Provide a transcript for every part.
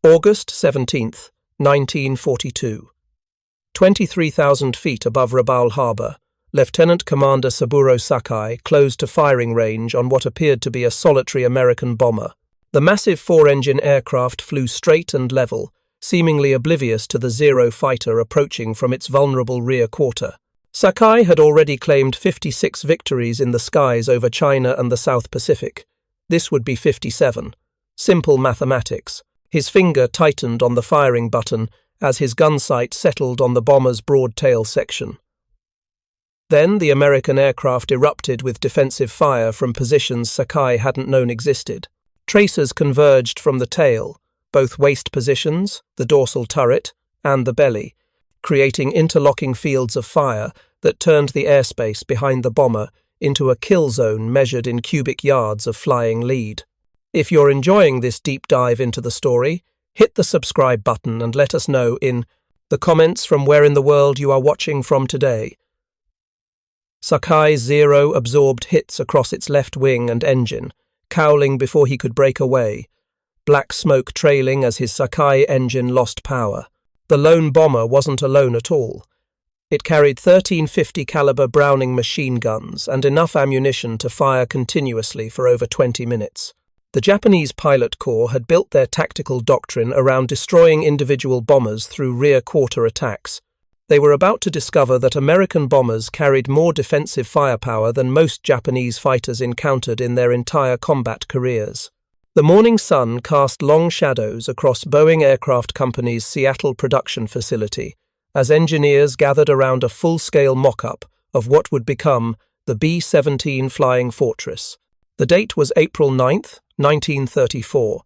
August 17th, 1942. 23,000 feet above Rabaul harbour, Lieutenant Commander Saburo Sakai closed to firing range on what appeared to be a solitary American bomber. The massive four-engine aircraft flew straight and level, seemingly oblivious to the Zero fighter approaching from its vulnerable rear quarter. Sakai had already claimed 56 victories in the skies over China and the South Pacific. This would be 57. Simple mathematics. His finger tightened on the firing button as his gunsight settled on the bomber's broad tail section. Then the American aircraft erupted with defensive fire from positions Sakai hadn't known existed. Tracers converged from the tail, both waist positions, the dorsal turret, and the belly, creating interlocking fields of fire that turned the airspace behind the bomber into a kill zone measured in cubic yards of flying lead. If you're enjoying this deep dive into the story, hit the subscribe button and let us know in the comments from where in the world you are watching from today. Sakai's Zero absorbed hits across its left wing and engine, cowling before he could break away, black smoke trailing as his Sakai engine lost power. The lone bomber wasn't alone at all. It carried 1350 caliber Browning machine guns and enough ammunition to fire continuously for over 20 minutes. The Japanese pilot corps had built their tactical doctrine around destroying individual bombers through rear quarter attacks. They were about to discover that American bombers carried more defensive firepower than most Japanese fighters encountered in their entire combat careers. The morning sun cast long shadows across Boeing Aircraft Company's Seattle production facility as engineers gathered around a full-scale mock-up of what would become the B-17 Flying Fortress. The date was April 9th, 1934,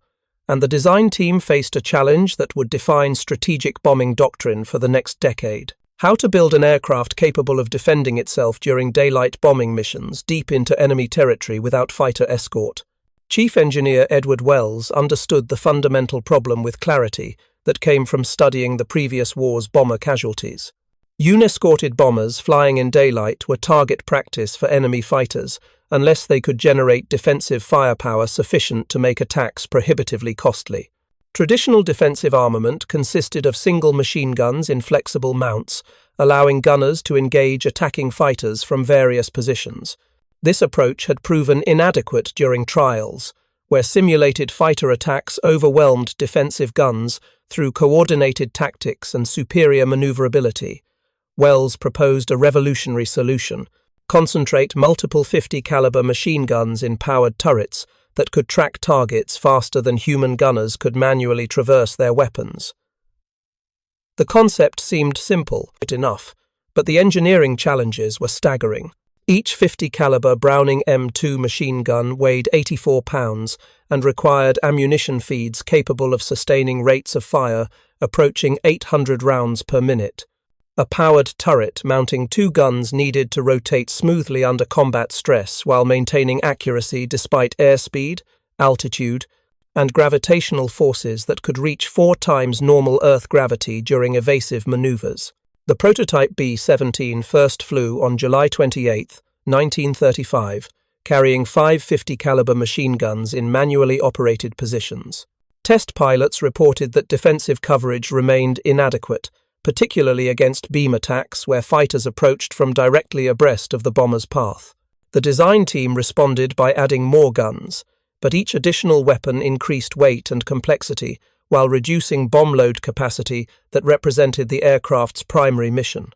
and the design team faced a challenge that would define strategic bombing doctrine for the next decade. How to build an aircraft capable of defending itself during daylight bombing missions deep into enemy territory without fighter escort. Chief Engineer Edward Wells understood the fundamental problem with clarity that came from studying the previous war's bomber casualties. Unescorted bombers flying in daylight were target practice for enemy fighters unless they could generate defensive firepower sufficient to make attacks prohibitively costly. Traditional defensive armament consisted of single machine guns in flexible mounts, allowing gunners to engage attacking fighters from various positions. This approach had proven inadequate during trials, where simulated fighter attacks overwhelmed defensive guns through coordinated tactics and superior maneuverability. Wells proposed a revolutionary solution: concentrate multiple 50 caliber machine guns in powered turrets that could track targets faster than human gunners could manually traverse their weapons. The concept seemed simple enough, but the engineering challenges were staggering. Each 50 caliber Browning M2 machine gun weighed 84 pounds and required ammunition feeds capable of sustaining rates of fire approaching 800 rounds per minute. A powered turret mounting two guns needed to rotate smoothly under combat stress while maintaining accuracy despite airspeed, altitude, and gravitational forces that could reach 4 times normal Earth gravity during evasive maneuvers. The prototype B-17 first flew on July 28, 1935, carrying 550 caliber machine guns in manually operated positions. Test pilots reported that defensive coverage remained inadequate, particularly against beam attacks where fighters approached from directly abreast of the bomber's path. The design team responded by adding more guns, but each additional weapon increased weight and complexity while reducing bomb load capacity that represented the aircraft's primary mission.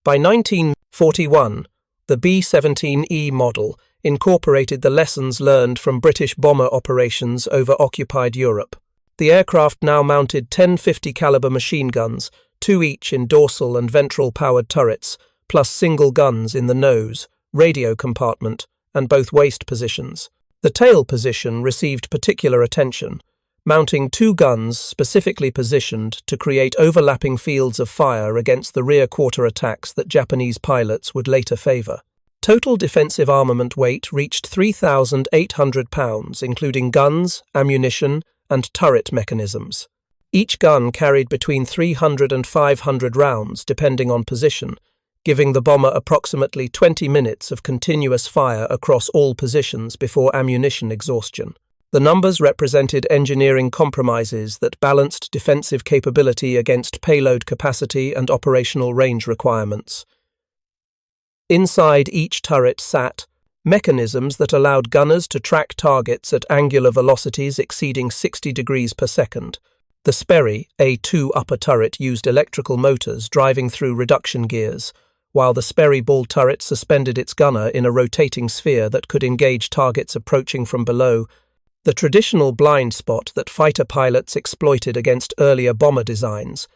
By 1941, the B-17E model incorporated the lessons learned from British bomber operations over occupied Europe. The aircraft now mounted 10 50 caliber machine guns, 2 each in dorsal and ventral powered turrets, plus single guns in the nose, radio compartment, and both waist positions. The tail position received particular attention, mounting 2 guns specifically positioned to create overlapping fields of fire against the rear quarter attacks that Japanese pilots would later favor. Total defensive armament weight reached 3,800 pounds, including guns, ammunition, and turret mechanisms. Each gun carried between 300 and 500 rounds, depending on position, giving the bomber approximately 20 minutes of continuous fire across all positions before ammunition exhaustion. The numbers represented engineering compromises that balanced defensive capability against payload capacity and operational range requirements. Inside each turret sat mechanisms that allowed gunners to track targets at angular velocities exceeding 60 degrees per second. The Sperry A2 upper turret used electrical motors driving through reduction gears, while the Sperry ball turret suspended its gunner in a rotating sphere that could engage targets approaching from below, the traditional blind spot that fighter pilots exploited against earlier bomber designs.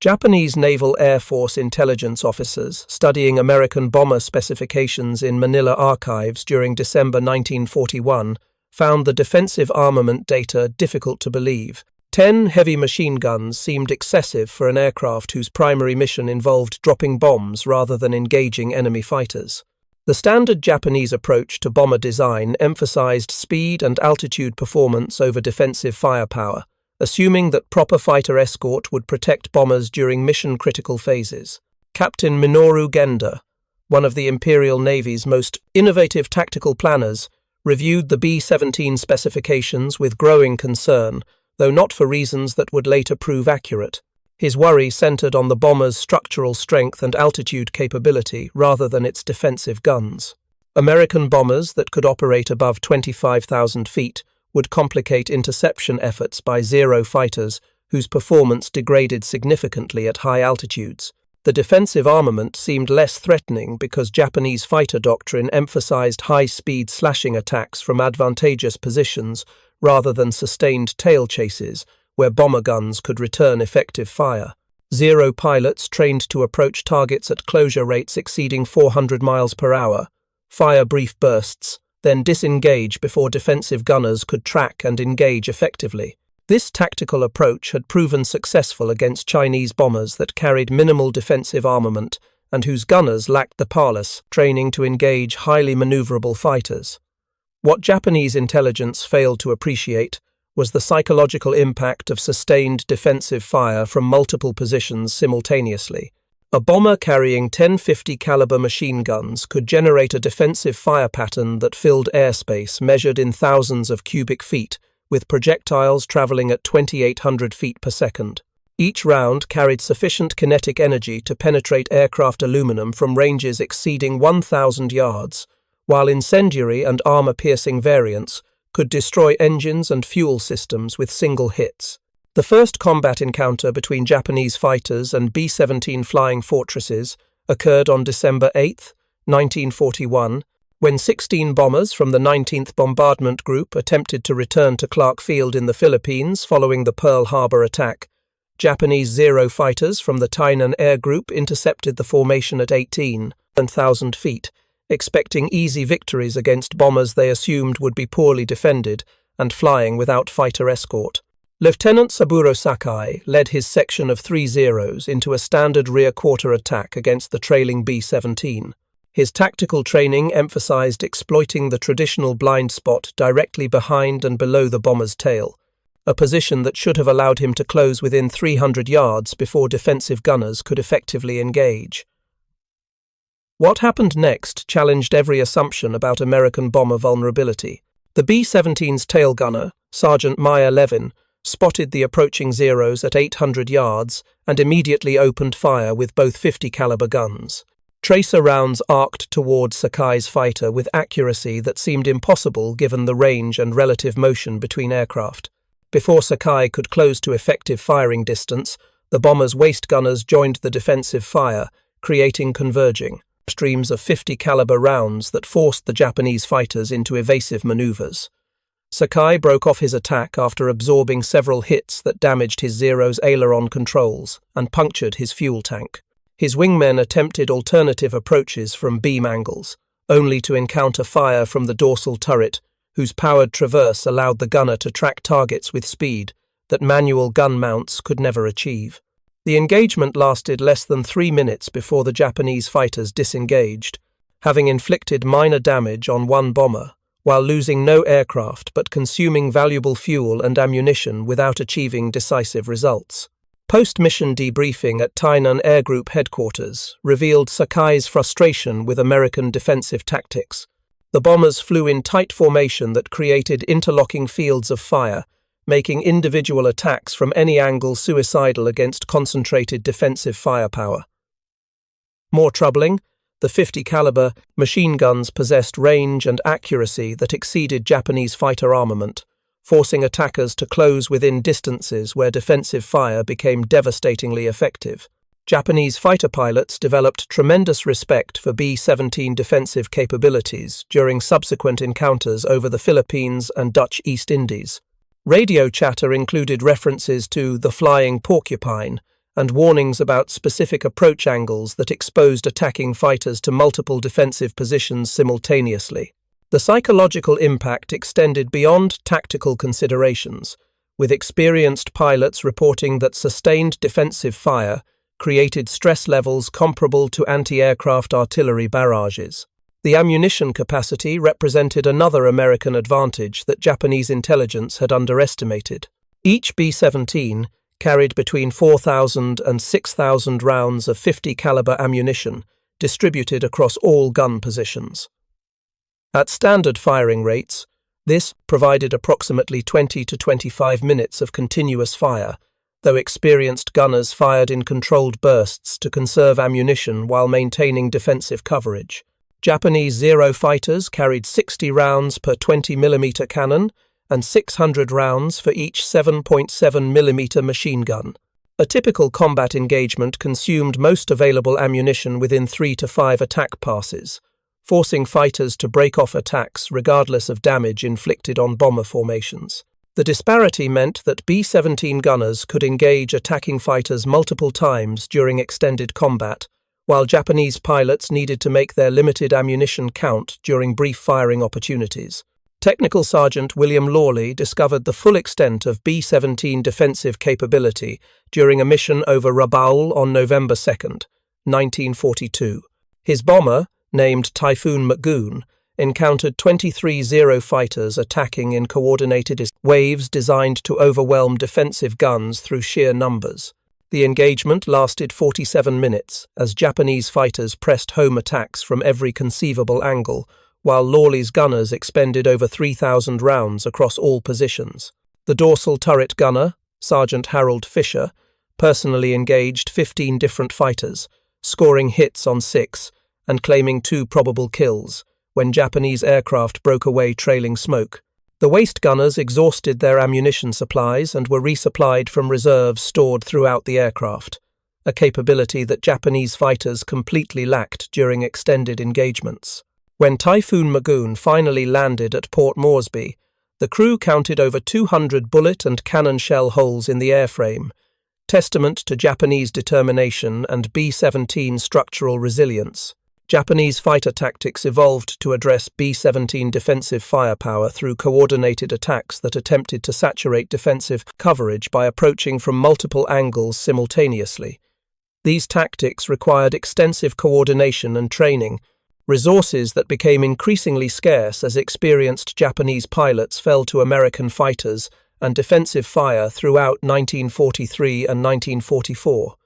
Japanese Naval Air Force intelligence officers studying American bomber specifications in Manila archives during December 1941 found the defensive armament data difficult to believe. 10 heavy machine guns seemed excessive for an aircraft whose primary mission involved dropping bombs rather than engaging enemy fighters. The standard Japanese approach to bomber design emphasized speed and altitude performance over defensive firepower, assuming that proper fighter escort would protect bombers during mission-critical phases. Captain Minoru Genda, one of the Imperial Navy's most innovative tactical planners, reviewed the B-17 specifications with growing concern, though not for reasons that would later prove accurate. His worry centered on the bomber's structural strength and altitude capability rather than its defensive guns. American bombers that could operate above 25,000 feet would complicate interception efforts by Zero fighters whose performance degraded significantly at high altitudes. The defensive armament seemed less threatening because Japanese fighter doctrine emphasized high-speed slashing attacks from advantageous positions rather than sustained tail chases, where bomber guns could return effective fire. Zero pilots trained to approach targets at closure rates exceeding 400 miles per hour, fire brief bursts, then disengage before defensive gunners could track and engage effectively. This tactical approach had proven successful against Chinese bombers that carried minimal defensive armament and whose gunners lacked the prowess training to engage highly maneuverable fighters. What Japanese intelligence failed to appreciate was the psychological impact of sustained defensive fire from multiple positions simultaneously. A bomber carrying 1050 caliber machine guns could generate a defensive fire pattern that filled airspace measured in thousands of cubic feet, with projectiles traveling at 2,800 feet per second. Each round carried sufficient kinetic energy to penetrate aircraft aluminum from ranges exceeding 1,000 yards, while incendiary and armor-piercing variants could destroy engines and fuel systems with single hits. The first combat encounter between Japanese fighters and B-17 flying fortresses occurred on December 8, 1941, when 16 bombers from the 19th Bombardment Group attempted to return to Clark Field in the Philippines following the Pearl Harbor attack. Japanese Zero fighters from the Tainan Air Group intercepted the formation at 18,000 feet, expecting easy victories against bombers they assumed would be poorly defended and flying without fighter escort. Lieutenant Saburo Sakai led his section of 3 Zeros into a standard rear quarter attack against the trailing B-17. His tactical training emphasized exploiting the traditional blind spot directly behind and below the bomber's tail, a position that should have allowed him to close within 300 yards before defensive gunners could effectively engage. What happened next challenged every assumption about American bomber vulnerability. The B-17's tail gunner, Sergeant Meyer Levin, spotted the approaching Zeros at 800 yards and immediately opened fire with both 50 caliber guns. Tracer rounds arced toward Sakai's fighter with accuracy that seemed impossible given the range and relative motion between aircraft. Before Sakai could close to effective firing distance, the bomber's waist gunners joined the defensive fire, creating converging streams of 50 caliber rounds that forced the Japanese fighters into evasive maneuvers. Sakai broke off his attack after absorbing several hits that damaged his Zero's aileron controls and punctured his fuel tank. His wingmen attempted alternative approaches from beam angles, only to encounter fire from the dorsal turret, whose powered traverse allowed the gunner to track targets with speed that manual gun mounts could never achieve. The engagement lasted less than 3 minutes before the Japanese fighters disengaged, having inflicted minor damage on one bomber, while losing no aircraft but consuming valuable fuel and ammunition without achieving decisive results. Post-mission debriefing at Tainan Air Group headquarters revealed Sakai's frustration with American defensive tactics. The bombers flew in tight formation that created interlocking fields of fire, making individual attacks from any angle suicidal against concentrated defensive firepower. More troubling, the 50 caliber machine guns possessed range and accuracy that exceeded Japanese fighter armament, forcing attackers to close within distances where defensive fire became devastatingly effective. Japanese fighter pilots developed tremendous respect for B-17 defensive capabilities during subsequent encounters over the Philippines and Dutch East Indies. Radio chatter included references to the flying porcupine and warnings about specific approach angles that exposed attacking fighters to multiple defensive positions simultaneously. The psychological impact extended beyond tactical considerations, with experienced pilots reporting that sustained defensive fire created stress levels comparable to anti-aircraft artillery barrages. The ammunition capacity represented another American advantage that Japanese intelligence had underestimated. Each B-17 carried between 4,000 and 6,000 rounds of 50 caliber ammunition, distributed across all gun positions. At standard firing rates, this provided approximately 20 to 25 minutes of continuous fire, though experienced gunners fired in controlled bursts to conserve ammunition while maintaining defensive coverage. Japanese Zero fighters carried 60 rounds per 20mm cannon and 600 rounds for each 7.7mm machine gun. A typical combat engagement consumed most available ammunition within 3 to 5 attack passes, forcing fighters to break off attacks regardless of damage inflicted on bomber formations. The disparity meant that B-17 gunners could engage attacking fighters multiple times during extended combat, while Japanese pilots needed to make their limited ammunition count during brief firing opportunities. Technical Sergeant William Lawley discovered the full extent of B-17 defensive capability during a mission over Rabaul on November 2, 1942. His bomber, named Typhoon McGoon, encountered 23 Zero fighters attacking in coordinated waves designed to overwhelm defensive guns through sheer numbers. The engagement lasted 47 minutes as Japanese fighters pressed home attacks from every conceivable angle, while Lawley's gunners expended over 3,000 rounds across all positions. The dorsal turret gunner, Sergeant Harold Fisher, personally engaged 15 different fighters, scoring hits on 6 and claiming 2 probable kills when Japanese aircraft broke away trailing smoke. The waist gunners exhausted their ammunition supplies and were resupplied from reserves stored throughout the aircraft, a capability that Japanese fighters completely lacked during extended engagements. When Typhoon McGoon finally landed at Port Moresby, the crew counted over 200 bullet and cannon shell holes in the airframe, testament to Japanese determination and B-17 structural resilience. Japanese fighter tactics evolved to address B-17 defensive firepower through coordinated attacks that attempted to saturate defensive coverage by approaching from multiple angles simultaneously. These tactics required extensive coordination and training, resources that became increasingly scarce as experienced Japanese pilots fell to American fighters and defensive fire throughout 1943 and 1944.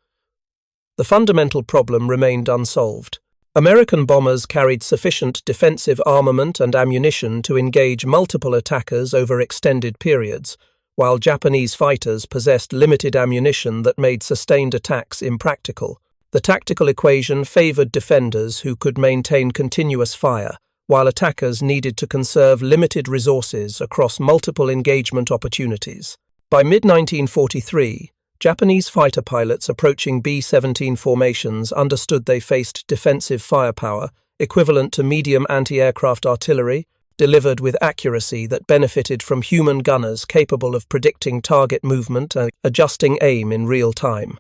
The fundamental problem remained unsolved. American bombers carried sufficient defensive armament and ammunition to engage multiple attackers over extended periods, while Japanese fighters possessed limited ammunition that made sustained attacks impractical. The tactical equation favored defenders who could maintain continuous fire, while attackers needed to conserve limited resources across multiple engagement opportunities. By mid-1943, Japanese fighter pilots approaching B-17 formations understood they faced defensive firepower equivalent to medium anti-aircraft artillery, delivered with accuracy that benefited from human gunners capable of predicting target movement and adjusting aim in real time.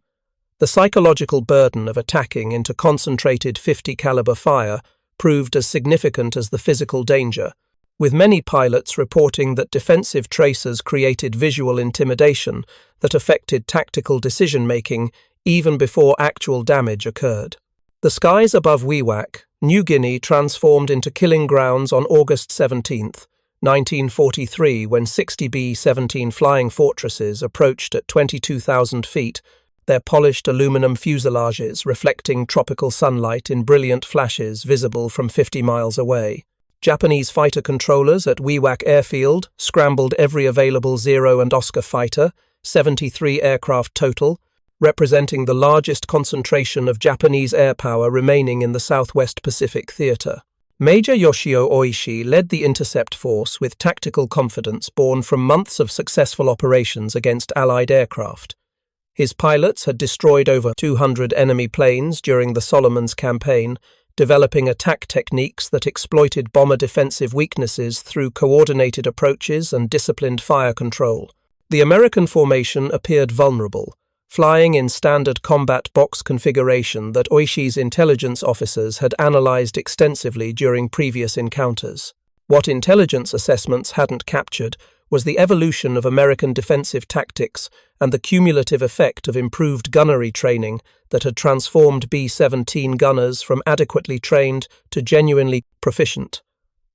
The psychological burden of attacking into concentrated 50 caliber fire proved as significant as the physical danger, with many pilots reporting that defensive tracers created visual intimidation that affected tactical decision-making even before actual damage occurred. The skies above WWII, New Guinea, transformed into killing grounds on August 17, 1943, when 60 B-17 flying fortresses approached at 22,000 feet, their polished aluminum fuselages reflecting tropical sunlight in brilliant flashes visible from 50 miles away. Japanese fighter controllers at WWII Airfield scrambled every available Zero and Oscar fighter, 73 aircraft total, representing the largest concentration of Japanese air power remaining in the Southwest Pacific Theater. Major Yoshio Oishi led the intercept force with tactical confidence born from months of successful operations against Allied aircraft. His pilots had destroyed over 200 enemy planes during the Solomons campaign, developing attack techniques that exploited bomber defensive weaknesses through coordinated approaches and disciplined fire control. The American formation appeared vulnerable, flying in standard combat box configuration that Oishi's intelligence officers had analyzed extensively during previous encounters. What intelligence assessments hadn't captured was the evolution of American defensive tactics and the cumulative effect of improved gunnery training that had transformed B-17 gunners from adequately trained to genuinely proficient.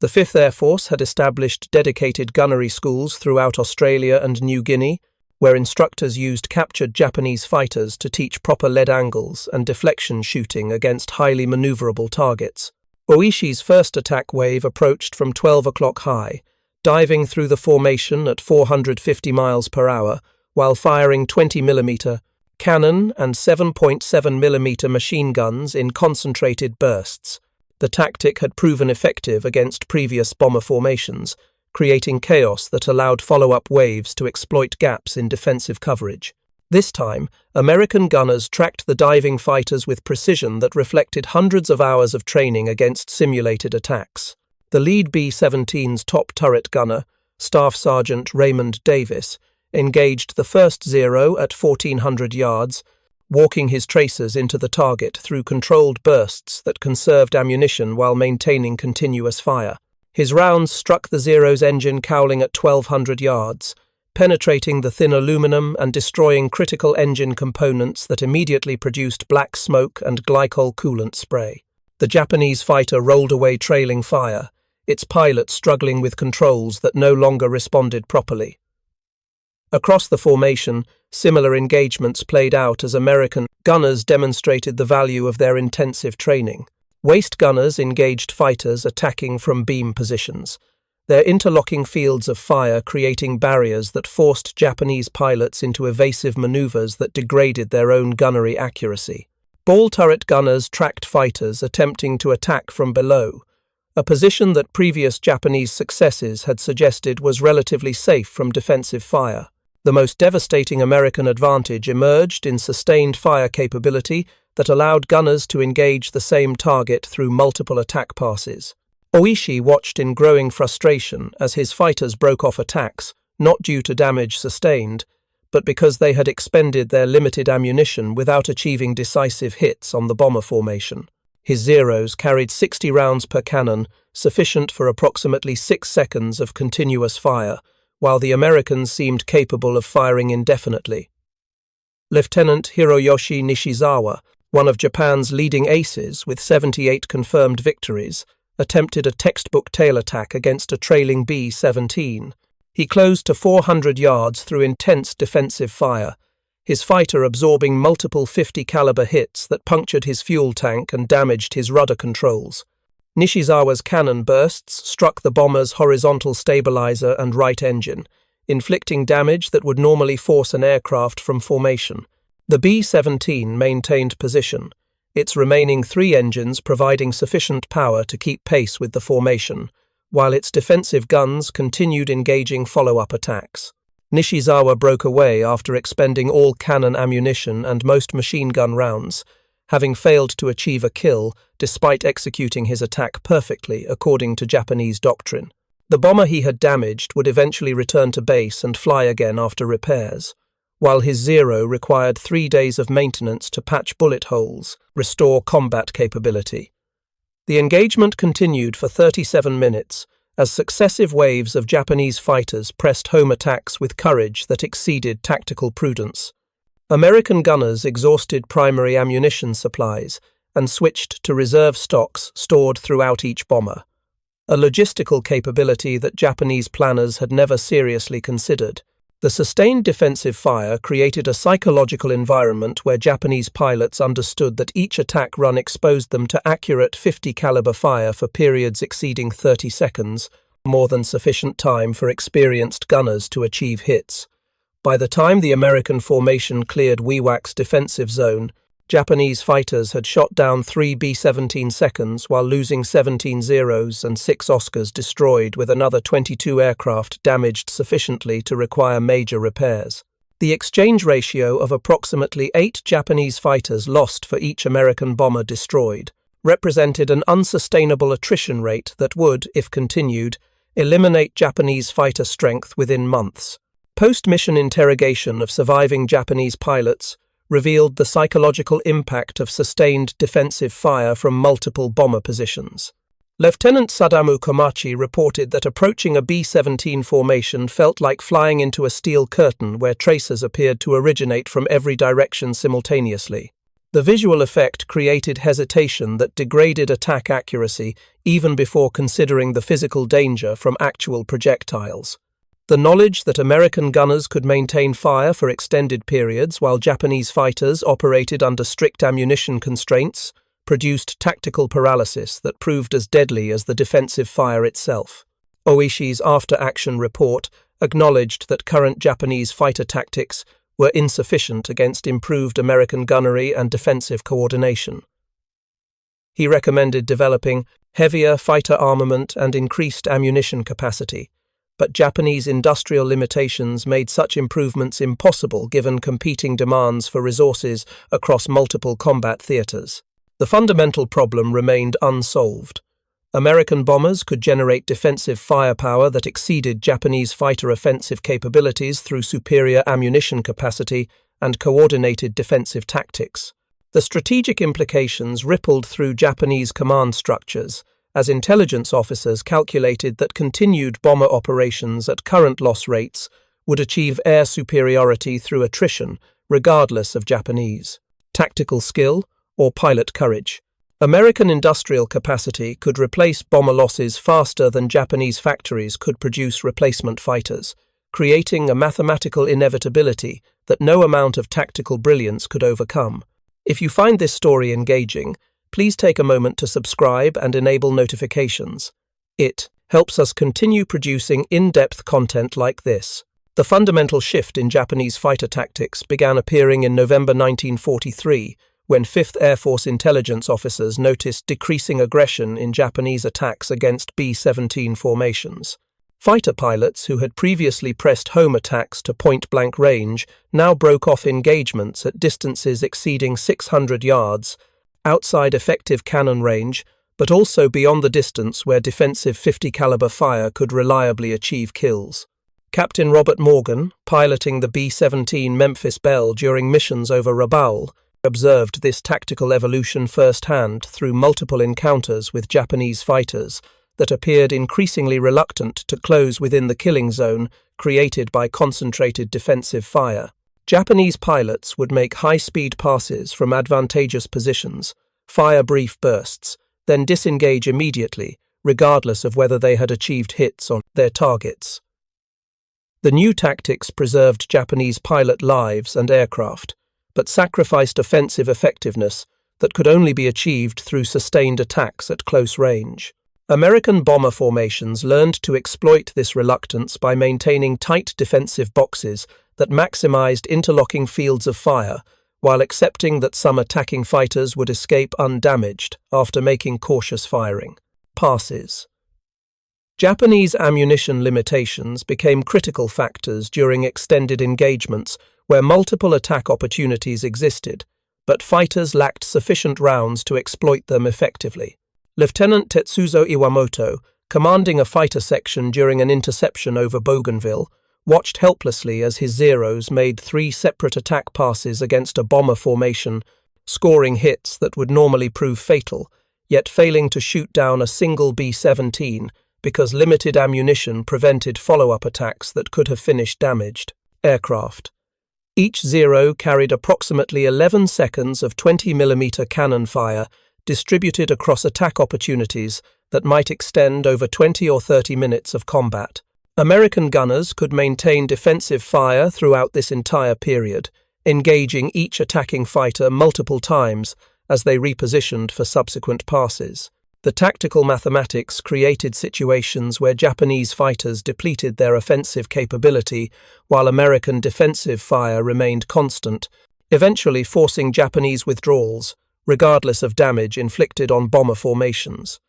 The 5th Air Force had established dedicated gunnery schools throughout Australia and New Guinea, where instructors used captured Japanese fighters to teach proper lead angles and deflection shooting against highly maneuverable targets. Oishi's first attack wave approached from 12 o'clock high, diving through the formation at 450 miles per hour, while firing 20mm cannon and 7.7mm machine guns in concentrated bursts. The tactic had proven effective against previous bomber formations, creating chaos that allowed follow-up waves to exploit gaps in defensive coverage. This time, American gunners tracked the diving fighters with precision that reflected hundreds of hours of training against simulated attacks. The lead B-17's top turret gunner, Staff Sergeant Raymond Davis, engaged the first Zero at 1,400 yards, walking his tracers into the target through controlled bursts that conserved ammunition while maintaining continuous fire. His rounds struck the Zero's engine cowling at 1,200 yards, penetrating the thin aluminum and destroying critical engine components that immediately produced black smoke and glycol coolant spray. The Japanese fighter rolled away trailing fire, its pilot struggling with controls that no longer responded properly. Across the formation, similar engagements played out as American gunners demonstrated the value of their intensive training. Waist gunners engaged fighters attacking from beam positions, their interlocking fields of fire creating barriers that forced Japanese pilots into evasive maneuvers that degraded their own gunnery accuracy. Ball turret gunners tracked fighters attempting to attack from below, a position that previous Japanese successes had suggested was relatively safe from defensive fire. The most devastating American advantage emerged in sustained fire capability that allowed gunners to engage the same target through multiple attack passes. Oishi watched in growing frustration as his fighters broke off attacks, not due to damage sustained, but because they had expended their limited ammunition without achieving decisive hits on the bomber formation. His Zeros carried 60 rounds per cannon, sufficient for approximately 6 seconds of continuous fire, while the Americans seemed capable of firing indefinitely. Lieutenant Hiroyoshi Nishizawa, one of Japan's leading aces with 78 confirmed victories, attempted a textbook tail attack against a trailing B-17. He closed to 400 yards through intense defensive fire, his fighter absorbing multiple .50 caliber hits that punctured his fuel tank and damaged his rudder controls. Nishizawa's cannon bursts struck the bomber's horizontal stabilizer and right engine, inflicting damage that would normally force an aircraft from formation. The B-17 maintained position, its remaining 3 engines providing sufficient power to keep pace with the formation, while its defensive guns continued engaging follow-up attacks. Nishizawa broke away after expending all cannon ammunition and most machine gun rounds, having failed to achieve a kill despite executing his attack perfectly according to Japanese doctrine. The bomber he had damaged would eventually return to base and fly again after repairs, while his Zero required 3 days of maintenance to patch bullet holes, restore combat capability. The engagement continued for 37 minutes as successive waves of Japanese fighters pressed home attacks with courage that exceeded tactical prudence. American gunners exhausted primary ammunition supplies and switched to reserve stocks stored throughout each bomber, a logistical capability that Japanese planners had never seriously considered. The sustained defensive fire created a psychological environment where Japanese pilots understood that each attack run exposed them to accurate 50 caliber fire for periods exceeding 30 seconds, more than sufficient time for experienced gunners to achieve hits. By the time the American formation cleared WWII's defensive zone, Japanese fighters had shot down 3 B-17 seconds while losing 17 Zeros and 6 Oscars destroyed, with another 22 aircraft damaged sufficiently to require major repairs. The exchange ratio of approximately 8 Japanese fighters lost for each American bomber destroyed represented an unsustainable attrition rate that would, if continued, eliminate Japanese fighter strength within months. Post-mission interrogation of surviving Japanese pilots revealed the psychological impact of sustained defensive fire from multiple bomber positions. Lieutenant Sadamu Komachi reported that approaching a B-17 formation felt like flying into a steel curtain where tracers appeared to originate from every direction simultaneously. The visual effect created hesitation that degraded attack accuracy even before considering the physical danger from actual projectiles. The knowledge that American gunners could maintain fire for extended periods while Japanese fighters operated under strict ammunition constraints produced tactical paralysis that proved as deadly as the defensive fire itself. Oishi's after-action report acknowledged that current Japanese fighter tactics were insufficient against improved American gunnery and defensive coordination. He recommended developing heavier fighter armament and increased ammunition capacity, but Japanese industrial limitations made such improvements impossible given competing demands for resources across multiple combat theaters. The fundamental problem remained unsolved. American bombers could generate defensive firepower that exceeded Japanese fighter offensive capabilities through superior ammunition capacity and coordinated defensive tactics. The strategic implications rippled through Japanese command structures, as intelligence officers calculated that continued bomber operations at current loss rates would achieve air superiority through attrition, regardless of Japanese tactical skill or pilot courage. American industrial capacity could replace bomber losses faster than Japanese factories could produce replacement fighters, creating a mathematical inevitability that no amount of tactical brilliance could overcome. If you find this story engaging, please take a moment to subscribe and enable notifications. It helps us continue producing in-depth content like this. The fundamental shift in Japanese fighter tactics began appearing in November 1943, when 5th Air Force intelligence officers noticed decreasing aggression in Japanese attacks against B-17 formations. Fighter pilots who had previously pressed home attacks to point-blank range now broke off engagements at distances exceeding 600 yards, outside effective cannon range, but also beyond the distance where defensive 50 caliber fire could reliably achieve kills. Captain Robert Morgan, piloting the B-17 Memphis Belle during missions over Rabaul, observed this tactical evolution firsthand through multiple encounters with Japanese fighters that appeared increasingly reluctant to close within the killing zone created by concentrated defensive fire. Japanese pilots would make high-speed passes from advantageous positions, fire brief bursts, then disengage immediately, regardless of whether they had achieved hits on their targets. The new tactics preserved Japanese pilot lives and aircraft, but sacrificed offensive effectiveness that could only be achieved through sustained attacks at close range. American bomber formations learned to exploit this reluctance by maintaining tight defensive boxes that maximized interlocking fields of fire, while accepting that some attacking fighters would escape undamaged after making cautious firing passes. Japanese ammunition limitations became critical factors during extended engagements where multiple attack opportunities existed, but fighters lacked sufficient rounds to exploit them effectively. Lieutenant Tetsuzo Iwamoto, commanding a fighter section during an interception over Bougainville, watched helplessly as his Zeros made 3 separate attack passes against a bomber formation, scoring hits that would normally prove fatal, yet failing to shoot down a single B-17 because limited ammunition prevented follow-up attacks that could have finished damaged aircraft. Each Zero carried approximately 11 seconds of 20mm cannon fire distributed across attack opportunities that might extend over 20 or 30 minutes of combat. American gunners could maintain defensive fire throughout this entire period, engaging each attacking fighter multiple times as they repositioned for subsequent passes. The tactical mathematics created situations where Japanese fighters depleted their offensive capability while American defensive fire remained constant, eventually forcing Japanese withdrawals, regardless of damage inflicted on bomber formations.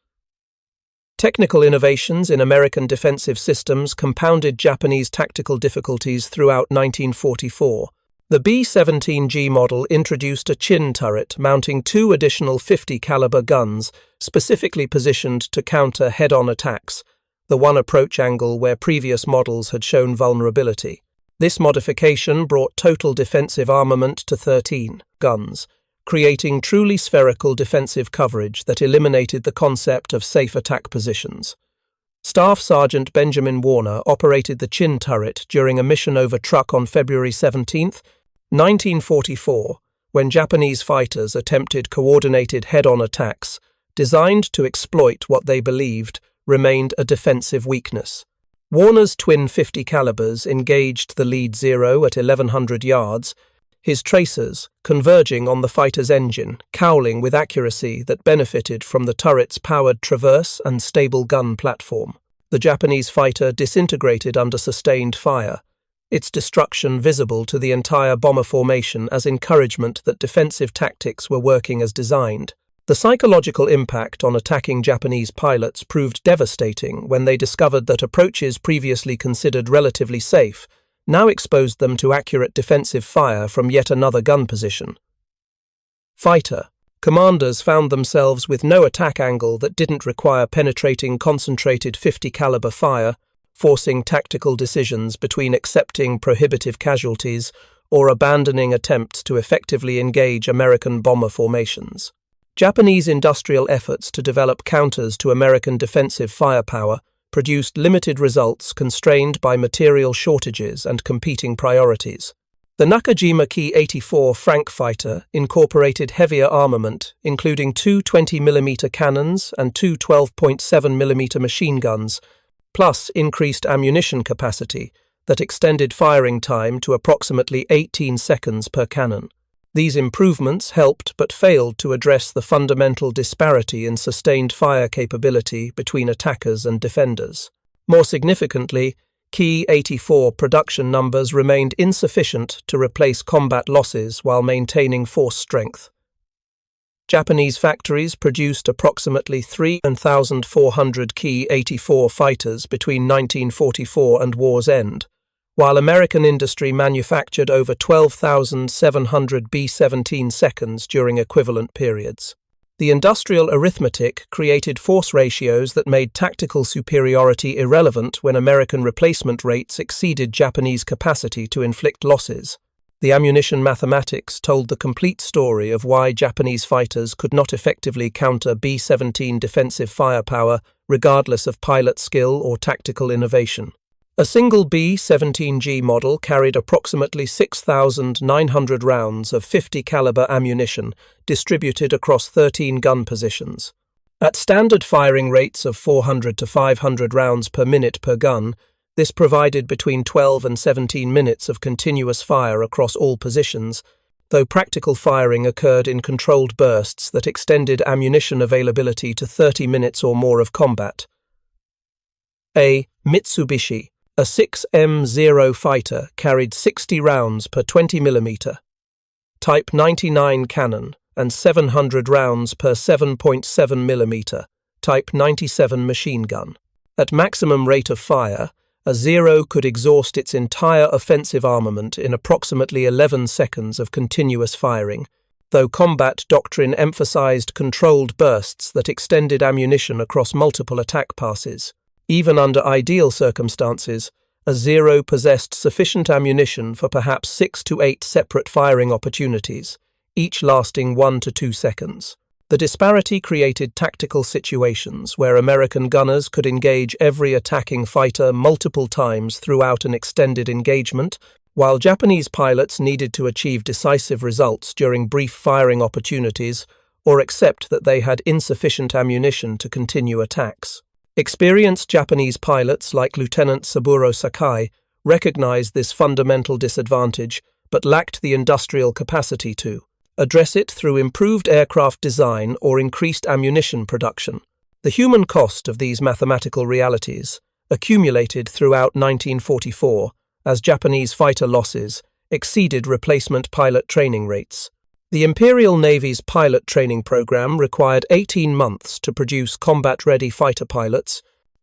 Technical innovations in American defensive systems compounded Japanese tactical difficulties throughout 1944. The B-17G model introduced a chin turret mounting 2 additional 50 caliber guns specifically positioned to counter head-on attacks, the one approach angle where previous models had shown vulnerability. This modification brought total defensive armament to 13 guns, creating truly spherical defensive coverage that eliminated the concept of safe attack positions. Staff Sergeant Benjamin Warner operated the chin turret during a mission over Truk on February 17, 1944, when Japanese fighters attempted coordinated head-on attacks designed to exploit what they believed remained a defensive weakness. Warner's twin 50 calibers engaged the lead Zero at 1,100 yards, his tracers converging on the fighter's engine, cowling with accuracy that benefited from the turret's powered traverse and stable gun platform. The Japanese fighter disintegrated under sustained fire, its destruction visible to the entire bomber formation as encouragement that defensive tactics were working as designed. The psychological impact on attacking Japanese pilots proved devastating when they discovered that approaches previously considered relatively safe now exposed them to accurate defensive fire from yet another gun position. Fighter commanders found themselves with no attack angle that didn't require penetrating concentrated 50 caliber fire, forcing tactical decisions between accepting prohibitive casualties or abandoning attempts to effectively engage American bomber formations. Japanese industrial efforts to develop counters to American defensive firepower produced limited results constrained by material shortages and competing priorities. The Nakajima Ki-84 Frank fighter incorporated heavier armament, including 2 20mm cannons and 2 12.7mm machine guns, plus increased ammunition capacity that extended firing time to approximately 18 seconds per cannon. These improvements helped but failed to address the fundamental disparity in sustained fire capability between attackers and defenders. More significantly, Ki-84 production numbers remained insufficient to replace combat losses while maintaining force strength. Japanese factories produced approximately 3,400 Ki-84 fighters between 1944 and war's end, while American industry manufactured over 12,700 B-17 seconds during equivalent periods. The industrial arithmetic created force ratios that made tactical superiority irrelevant when American replacement rates exceeded Japanese capacity to inflict losses. The ammunition mathematics told the complete story of why Japanese fighters could not effectively counter B-17 defensive firepower regardless of pilot skill or tactical innovation. A single B-17G model carried approximately 6,900 rounds of 50 caliber ammunition distributed across 13 gun positions. At standard firing rates of 400 to 500 rounds per minute per gun, this provided between 12 and 17 minutes of continuous fire across all positions, though practical firing occurred in controlled bursts that extended ammunition availability to 30 minutes or more of combat. A Mitsubishi, a 6M0 fighter, carried 60 rounds per 20mm, Type 99 cannon, and 700 rounds per 7.7mm, Type 97 machine gun. At maximum rate of fire, a Zero could exhaust its entire offensive armament in approximately 11 seconds of continuous firing, though combat doctrine emphasized controlled bursts that extended ammunition across multiple attack passes. Even under ideal circumstances, a Zero possessed sufficient ammunition for perhaps 6 to 8 separate firing opportunities, each lasting 1 to 2 seconds. The disparity created tactical situations where American gunners could engage every attacking fighter multiple times throughout an extended engagement, while Japanese pilots needed to achieve decisive results during brief firing opportunities or accept that they had insufficient ammunition to continue attacks. Experienced Japanese pilots like Lieutenant Saburo Sakai recognized this fundamental disadvantage but lacked the industrial capacity to address it through improved aircraft design or increased ammunition production. The human cost of these mathematical realities accumulated throughout 1944 as Japanese fighter losses exceeded replacement pilot training rates. The Imperial Navy's pilot training program required 18 months to produce combat-ready fighter pilots,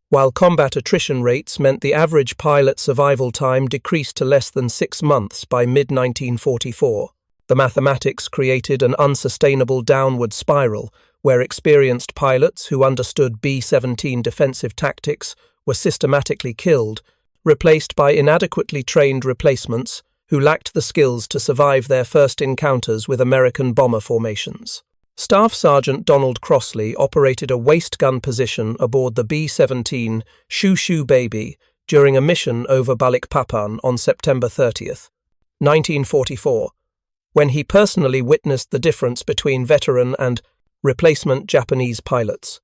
while combat attrition rates meant the average pilot survival time decreased to less than 6 months by mid-1944. The mathematics created an unsustainable downward spiral where experienced pilots who understood B-17 defensive tactics were systematically killed, replaced by inadequately trained replacements who lacked the skills to survive their first encounters with American bomber formations. Staff Sergeant Donald Crossley operated a waist gun position aboard the B-17 Shoo Shoo Baby during a mission over Balikpapan on September 30th, 1944, when he personally witnessed the difference between veteran and replacement Japanese pilots.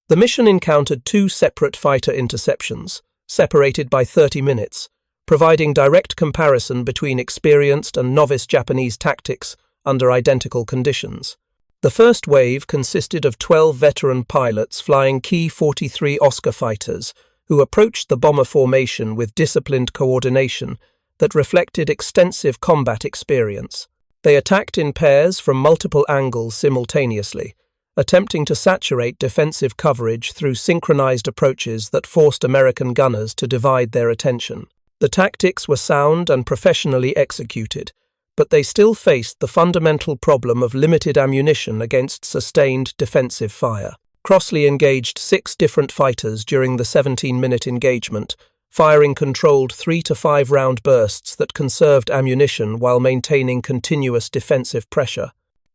The mission encountered 2 separate fighter interceptions, separated by 30 minutes, providing direct comparison between experienced and novice Japanese tactics under identical conditions. The first wave consisted of 12 veteran pilots flying Ki-43 Oscar fighters who approached the bomber formation with disciplined coordination that reflected extensive combat experience. They attacked in pairs from multiple angles simultaneously, attempting to saturate defensive coverage through synchronized approaches that forced American gunners to divide their attention. The tactics were sound and professionally executed, but they still faced the fundamental problem of limited ammunition against sustained defensive fire. Crossley engaged 6 different fighters during the 17-minute engagement, firing controlled 3 to 5 round bursts that conserved ammunition while maintaining continuous defensive pressure.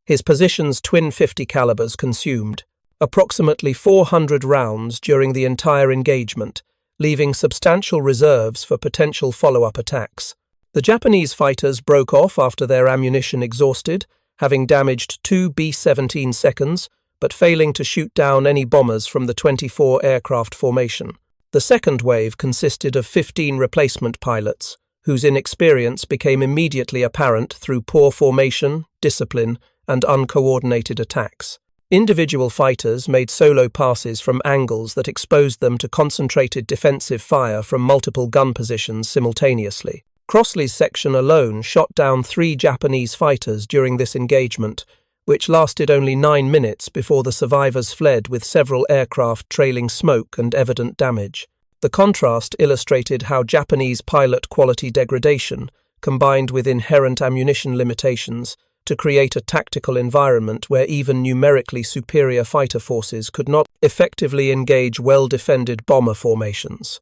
His position's twin 50 calibers consumed approximately 400 rounds during the entire engagement, leaving substantial reserves for potential follow-up attacks. The Japanese fighters broke off after their ammunition exhausted, having damaged 2 B-17 seconds, but failing to shoot down any bombers from the 24 aircraft formation. The second wave consisted of 15 replacement pilots, whose inexperience became immediately apparent through poor formation, discipline, and uncoordinated attacks. Individual fighters made solo passes from angles that exposed them to concentrated defensive fire from multiple gun positions simultaneously. Crossley's section alone shot down 3 Japanese fighters during this engagement, which lasted only 9 minutes before the survivors fled with several aircraft trailing smoke and evident damage. The contrast illustrated how Japanese pilot quality degradation, combined with inherent ammunition limitations, to create a tactical environment where even numerically superior fighter forces could not effectively engage well-defended bomber formations.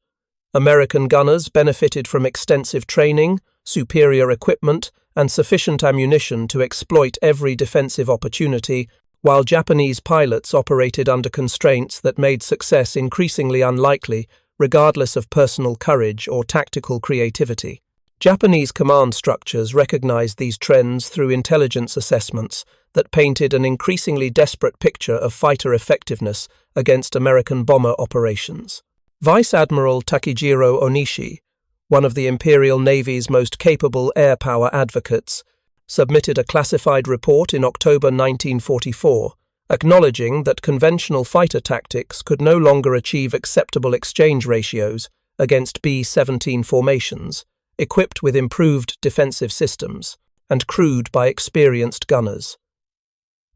American gunners benefited from extensive training, superior equipment, and sufficient ammunition to exploit every defensive opportunity, while Japanese pilots operated under constraints that made success increasingly unlikely, regardless of personal courage or tactical creativity. Japanese command structures recognized these trends through intelligence assessments that painted an increasingly desperate picture of fighter effectiveness against American bomber operations. Vice Admiral Takejiro Onishi, one of the Imperial Navy's most capable air power advocates, submitted a classified report in October 1944, acknowledging that conventional fighter tactics could no longer achieve acceptable exchange ratios against B-17 formations, equipped with improved defensive systems, and crewed by experienced gunners.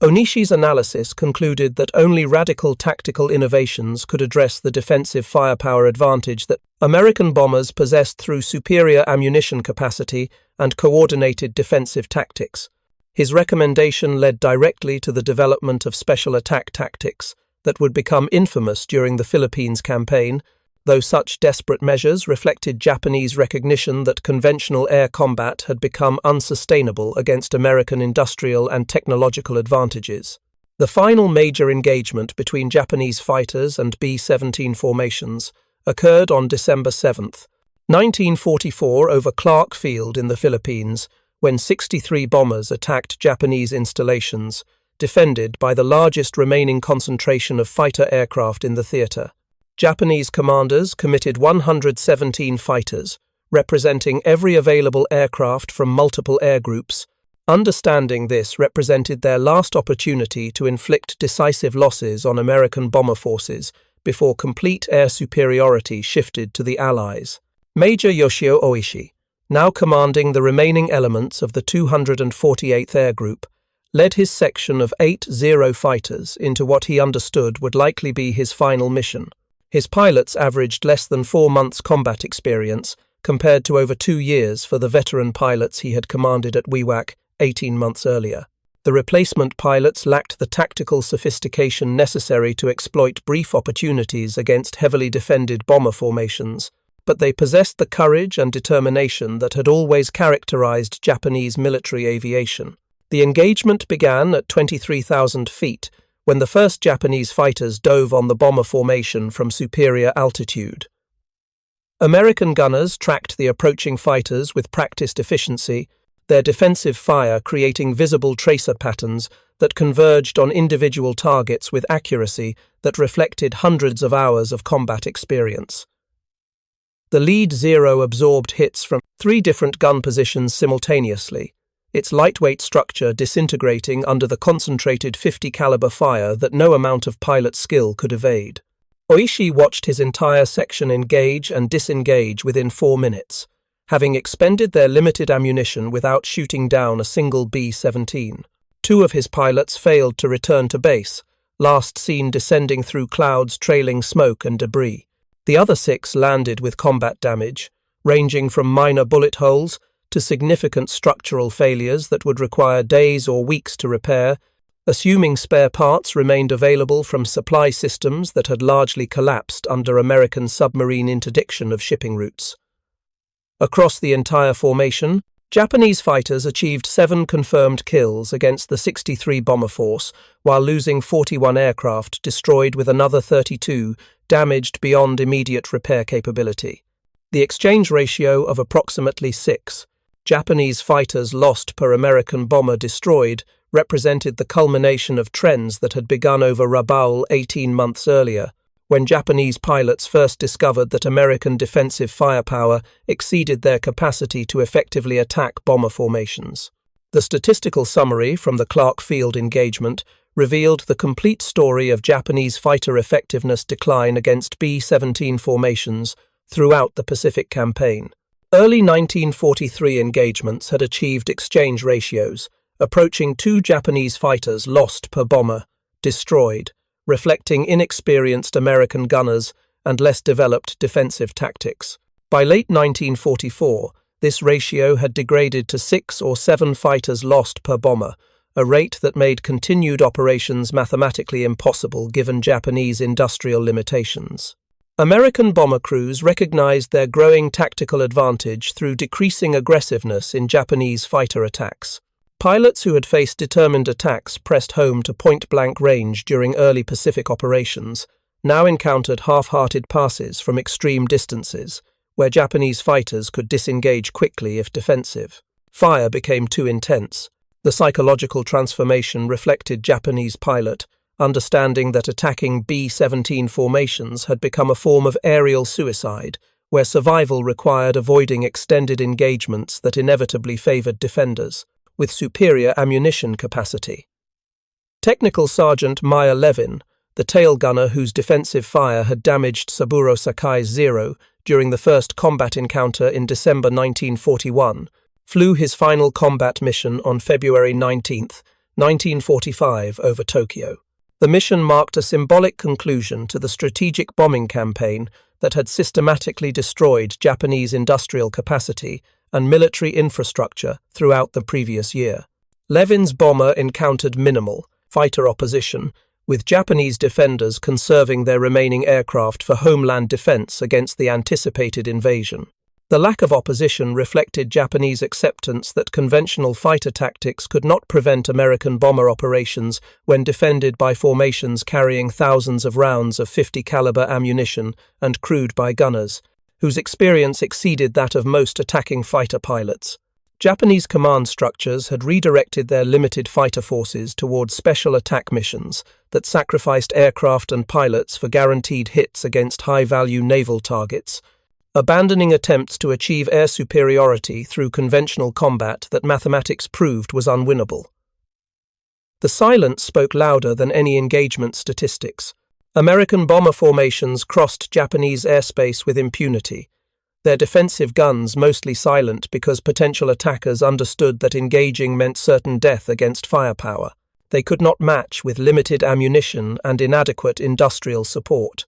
Onishi's analysis concluded that only radical tactical innovations could address the defensive firepower advantage that American bombers possessed through superior ammunition capacity and coordinated defensive tactics. His recommendation led directly to the development of special attack tactics that would become infamous during the Philippines campaign, though such desperate measures reflected Japanese recognition that conventional air combat had become unsustainable against American industrial and technological advantages. The final major engagement between Japanese fighters and B-17 formations occurred on December 7, 1944 over Clark Field in the Philippines, when 63 bombers attacked Japanese installations, defended by the largest remaining concentration of fighter aircraft in the theater. Japanese commanders committed 117 fighters, representing every available aircraft from multiple air groups. Understanding this represented their last opportunity to inflict decisive losses on American bomber forces before complete air superiority shifted to the Allies. Major Yoshio Oishi, now commanding the remaining elements of the 248th Air Group, led his section of 80 fighters into what he understood would likely be his final mission. His pilots averaged less than 4 months combat experience, compared to over 2 years for the veteran pilots he had commanded at WWII 18 months earlier. The replacement pilots lacked the tactical sophistication necessary to exploit brief opportunities against heavily defended bomber formations, but they possessed the courage and determination that had always characterized Japanese military aviation. The engagement began at 23,000 feet, when the first Japanese fighters dove on the bomber formation from superior altitude. American gunners tracked the approaching fighters with practiced efficiency, their defensive fire creating visible tracer patterns that converged on individual targets with accuracy that reflected hundreds of hours of combat experience. The lead Zero absorbed hits from 3 different gun positions simultaneously, its lightweight structure disintegrating under the concentrated 50 caliber fire that no amount of pilot skill could evade. Oishi watched his entire section engage and disengage within 4 minutes, having expended their limited ammunition without shooting down a single B-17. 2 of his pilots failed to return to base, last seen descending through clouds trailing smoke and debris. The other 6 landed with combat damage, ranging from minor bullet holes to significant structural failures that would require days or weeks to repair, assuming spare parts remained available from supply systems that had largely collapsed under American submarine interdiction of shipping routes. Across the entire formation, Japanese fighters achieved 7 confirmed kills against the 63 bomber force, while losing 41 aircraft, destroyed with another 32 damaged beyond immediate repair capability. The exchange ratio of approximately 6 Japanese fighters lost per American bomber destroyed represented the culmination of trends that had begun over Rabaul 18 months earlier, when Japanese pilots first discovered that American defensive firepower exceeded their capacity to effectively attack bomber formations. The statistical summary from the Clark Field engagement revealed the complete story of Japanese fighter effectiveness decline against B-17 formations throughout the Pacific Campaign. Early 1943 engagements had achieved exchange ratios, approaching 2 Japanese fighters lost per bomber, destroyed, reflecting inexperienced American gunners and less developed defensive tactics. By late 1944, this ratio had degraded to 6 or 7 fighters lost per bomber, a rate that made continued operations mathematically impossible given Japanese industrial limitations. American bomber crews recognized their growing tactical advantage through decreasing aggressiveness in Japanese fighter attacks. Pilots who had faced determined attacks pressed home to point-blank range during early Pacific operations now encountered half-hearted passes from extreme distances, where Japanese fighters could disengage quickly if defensive. Fire became too intense. The psychological transformation reflected Japanese pilot, understanding that attacking B-17 formations had become a form of aerial suicide, where survival required avoiding extended engagements that inevitably favored defenders, with superior ammunition capacity. Technical Sergeant Maya Levin, the tail gunner whose defensive fire had damaged Saburo Sakai's Zero during the first combat encounter in December 1941, flew his final combat mission on February 19, 1945 over Tokyo. The mission marked a symbolic conclusion to the strategic bombing campaign that had systematically destroyed Japanese industrial capacity and military infrastructure throughout the previous year. Levin's bomber encountered minimal fighter opposition, with Japanese defenders conserving their remaining aircraft for homeland defense against the anticipated invasion. The lack of opposition reflected Japanese acceptance that conventional fighter tactics could not prevent American bomber operations when defended by formations carrying thousands of rounds of 50 caliber ammunition and crewed by gunners, whose experience exceeded that of most attacking fighter pilots. Japanese command structures had redirected their limited fighter forces towards special attack missions that sacrificed aircraft and pilots for guaranteed hits against high-value naval targets, abandoning attempts to achieve air superiority through conventional combat that mathematics proved was unwinnable. The silence spoke louder than any engagement statistics. American bomber formations crossed Japanese airspace with impunity, their defensive guns mostly silent because potential attackers understood that engaging meant certain death against firepower they could not match with limited ammunition and inadequate industrial support.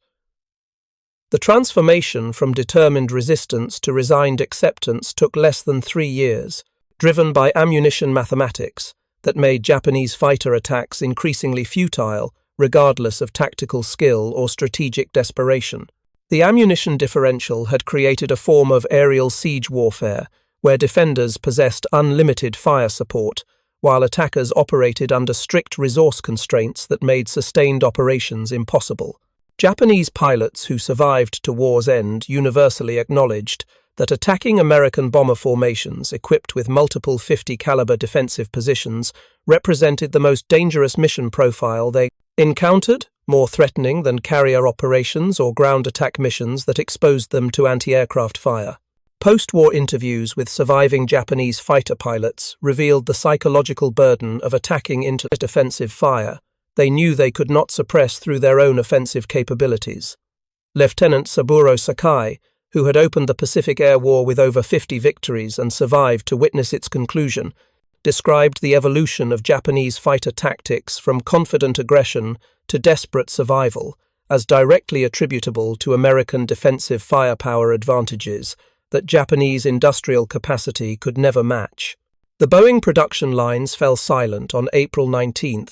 The transformation from determined resistance to resigned acceptance took less than 3 years, driven by ammunition mathematics that made Japanese fighter attacks increasingly futile, regardless of tactical skill or strategic desperation. The ammunition differential had created a form of aerial siege warfare, where defenders possessed unlimited fire support, while attackers operated under strict resource constraints that made sustained operations impossible. Japanese pilots who survived to war's end universally acknowledged that attacking American bomber formations equipped with multiple 50-caliber defensive positions represented the most dangerous mission profile they encountered, more threatening than carrier operations or ground attack missions that exposed them to anti-aircraft fire. Post-war interviews with surviving Japanese fighter pilots revealed the psychological burden of attacking into defensive fire they knew they could not suppress through their own offensive capabilities. Lieutenant Saburo Sakai, who had opened the Pacific Air War with over 50 victories and survived to witness its conclusion, described the evolution of Japanese fighter tactics from confident aggression to desperate survival as directly attributable to American defensive firepower advantages that Japanese industrial capacity could never match. The Boeing production lines fell silent on April 19,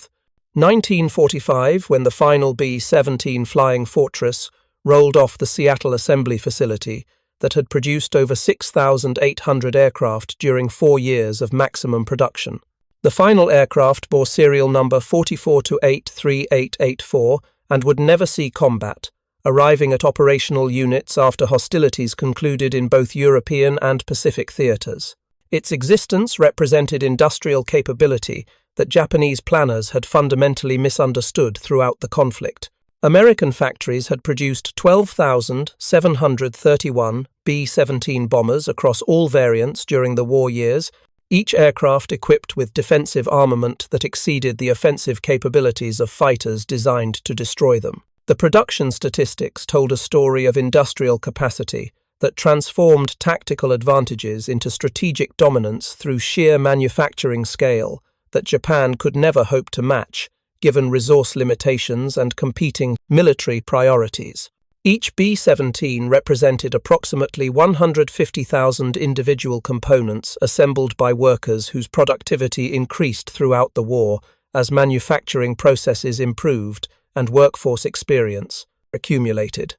1945, when the final B-17 Flying Fortress rolled off the Seattle assembly facility that had produced over 6,800 aircraft during 4 years of maximum production. The final aircraft bore serial number 44283884 and would never see combat, arriving at operational units after hostilities concluded in both European and Pacific theaters. Its existence represented industrial capability that Japanese planners had fundamentally misunderstood throughout the conflict. American factories had produced 12,731 B-17 bombers across all variants during the war years, each aircraft equipped with defensive armament that exceeded the offensive capabilities of fighters designed to destroy them. The production statistics told a story of industrial capacity that transformed tactical advantages into strategic dominance through sheer manufacturing scale that Japan could never hope to match, given resource limitations and competing military priorities. Each B-17 represented approximately 150,000 individual components assembled by workers whose productivity increased throughout the war as manufacturing processes improved and workforce experience accumulated.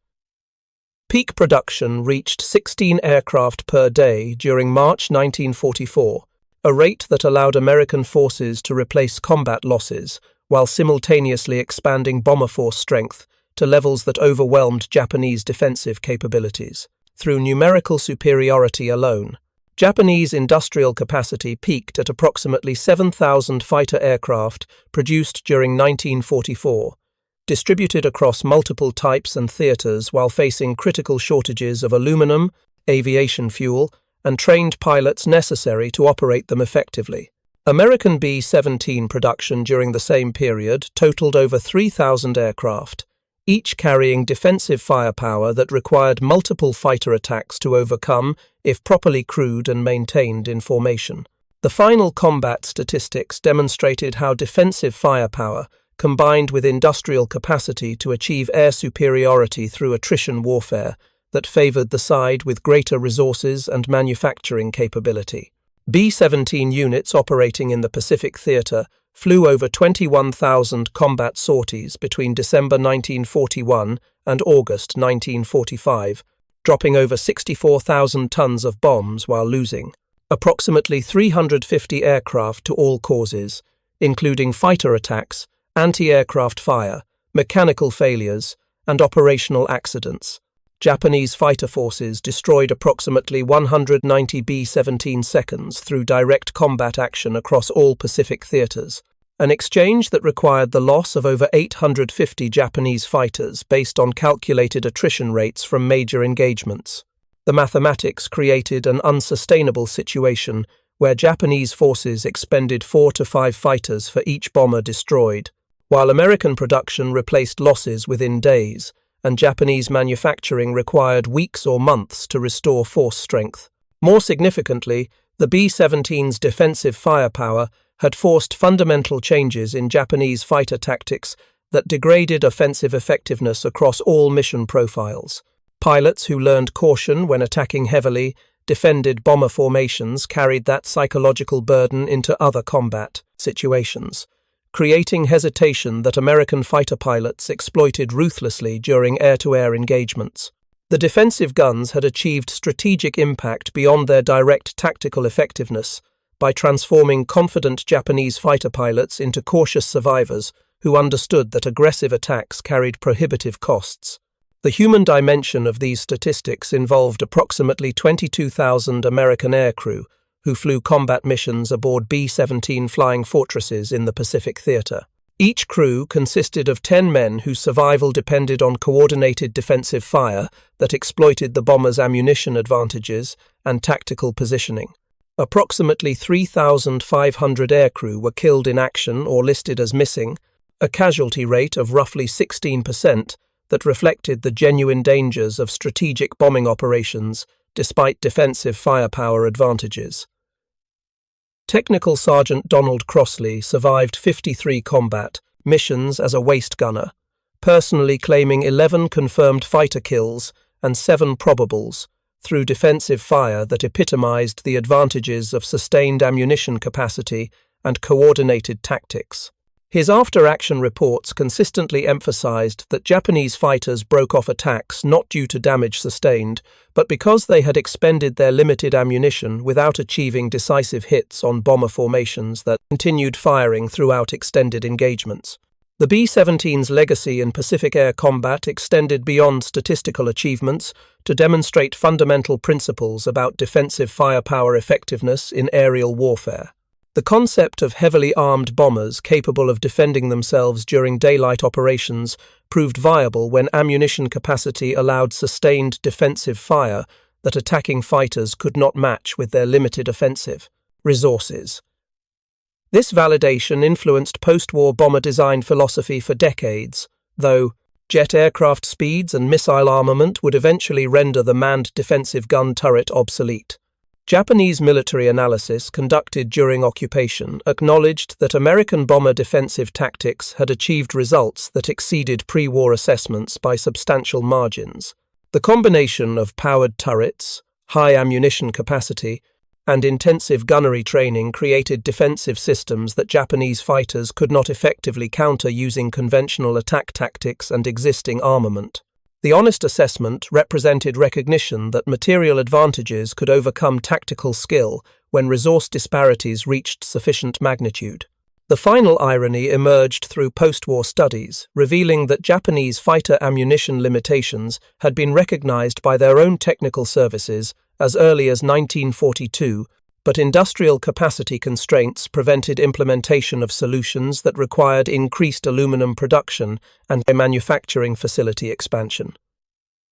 Peak production reached 16 aircraft per day during March 1944, a rate that allowed American forces to replace combat losses while simultaneously expanding bomber force strength to levels that overwhelmed Japanese defensive capabilities. Through numerical superiority alone, Japanese industrial capacity peaked at approximately 7,000 fighter aircraft produced during 1944, distributed across multiple types and theaters while facing critical shortages of aluminum, aviation fuel, and trained pilots necessary to operate them effectively. American B-17 production during the same period totaled over 3,000 aircraft, each carrying defensive firepower that required multiple fighter attacks to overcome if properly crewed and maintained in formation. The final combat statistics demonstrated how defensive firepower, combined with industrial capacity to achieve air superiority through attrition warfare, that favored the side with greater resources and manufacturing capability. B-17 units operating in the Pacific Theater flew over 21,000 combat sorties between December 1941 and August 1945, dropping over 64,000 tons of bombs while losing approximately 350 aircraft to all causes, including fighter attacks, anti-aircraft fire, mechanical failures, and operational accidents. Japanese fighter forces destroyed approximately 190 B-17 seconds through direct combat action across all Pacific theaters, an exchange that required the loss of over 850 Japanese fighters based on calculated attrition rates from major engagements. The mathematics created an unsustainable situation where Japanese forces expended 4 to 5 fighters for each bomber destroyed, while American production replaced losses within days, and Japanese manufacturing required weeks or months to restore force strength. More significantly, the B-17's defensive firepower had forced fundamental changes in Japanese fighter tactics that degraded offensive effectiveness across all mission profiles. Pilots who learned caution when attacking heavily, defended bomber formations carried that psychological burden into other combat situations, creating hesitation that American fighter pilots exploited ruthlessly during air-to-air engagements. The defensive guns had achieved strategic impact beyond their direct tactical effectiveness by transforming confident Japanese fighter pilots into cautious survivors who understood that aggressive attacks carried prohibitive costs. The human dimension of these statistics involved approximately 22,000 American aircrew who flew combat missions aboard B-17 flying fortresses in the Pacific theater. Each crew consisted of 10 men whose survival depended on coordinated defensive fire that exploited the bombers' ammunition advantages and tactical positioning. Approximately 3,500 aircrew were killed in action or listed as missing, a casualty rate of roughly 16% that reflected the genuine dangers of strategic bombing operations despite defensive firepower advantages. Technical Sergeant Donald Crossley survived 53 combat missions as a waist gunner, personally claiming 11 confirmed fighter kills and 7 probables through defensive fire that epitomized the advantages of sustained ammunition capacity and coordinated tactics. His after-action reports consistently emphasized that Japanese fighters broke off attacks not due to damage sustained, but because they had expended their limited ammunition without achieving decisive hits on bomber formations that continued firing throughout extended engagements. The B-17's legacy in Pacific air combat extended beyond statistical achievements to demonstrate fundamental principles about defensive firepower effectiveness in aerial warfare. The concept of heavily armed bombers capable of defending themselves during daylight operations proved viable when ammunition capacity allowed sustained defensive fire that attacking fighters could not match with their limited offensive resources. This validation influenced post-war bomber design philosophy for decades, though jet aircraft speeds and missile armament would eventually render the manned defensive gun turret obsolete. Japanese military analysis conducted during occupation acknowledged that American bomber defensive tactics had achieved results that exceeded pre-war assessments by substantial margins. The combination of powered turrets, high ammunition capacity, and intensive gunnery training created defensive systems that Japanese fighters could not effectively counter using conventional attack tactics and existing armament. The honest assessment represented recognition that material advantages could overcome tactical skill when resource disparities reached sufficient magnitude. The final irony emerged through post-war studies, revealing that Japanese fighter ammunition limitations had been recognized by their own technical services as early as 1942, but industrial capacity constraints prevented implementation of solutions that required increased aluminum production and a manufacturing facility expansion.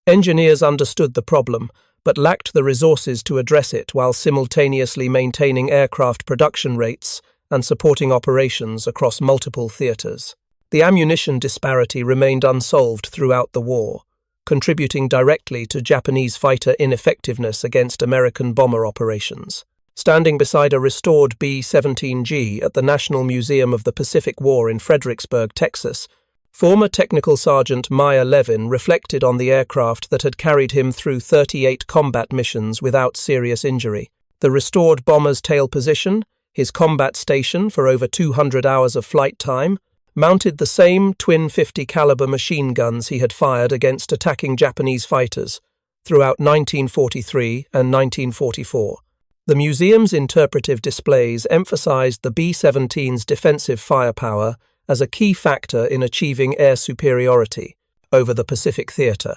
Engineers understood the problem, but lacked the resources to address it while simultaneously maintaining aircraft production rates and supporting operations across multiple theaters. The ammunition disparity remained unsolved throughout the war, contributing directly to Japanese fighter ineffectiveness against American bomber operations. Standing beside a restored B-17G at the National Museum of the Pacific War in Fredericksburg, Texas, former Technical Sergeant Meyer Levin reflected on the aircraft that had carried him through 38 combat missions without serious injury. The restored bomber's tail position, his combat station for over 200 hours of flight time, mounted the same twin 50 caliber machine guns he had fired against attacking Japanese fighters throughout 1943 and 1944. The museum's interpretive displays emphasized the B-17's defensive firepower as a key factor in achieving air superiority over the Pacific theater.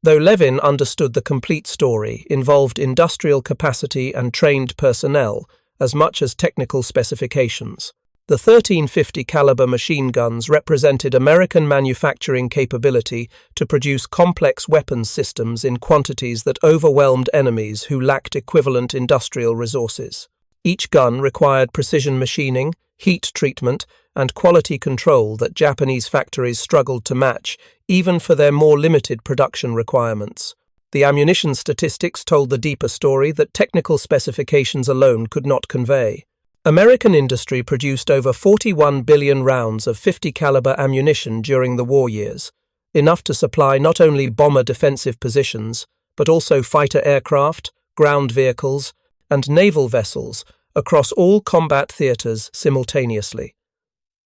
Though Levin understood the complete story, involved industrial capacity and trained personnel as much as technical specifications. The 1350 caliber machine guns represented American manufacturing capability to produce complex weapons systems in quantities that overwhelmed enemies who lacked equivalent industrial resources. Each gun required precision machining, heat treatment, and quality control that Japanese factories struggled to match, even for their more limited production requirements. The ammunition statistics told the deeper story that technical specifications alone could not convey. American industry produced over 41 billion rounds of 50 caliber ammunition during the war years, enough to supply not only bomber defensive positions, but also fighter aircraft, ground vehicles, and naval vessels across all combat theaters simultaneously.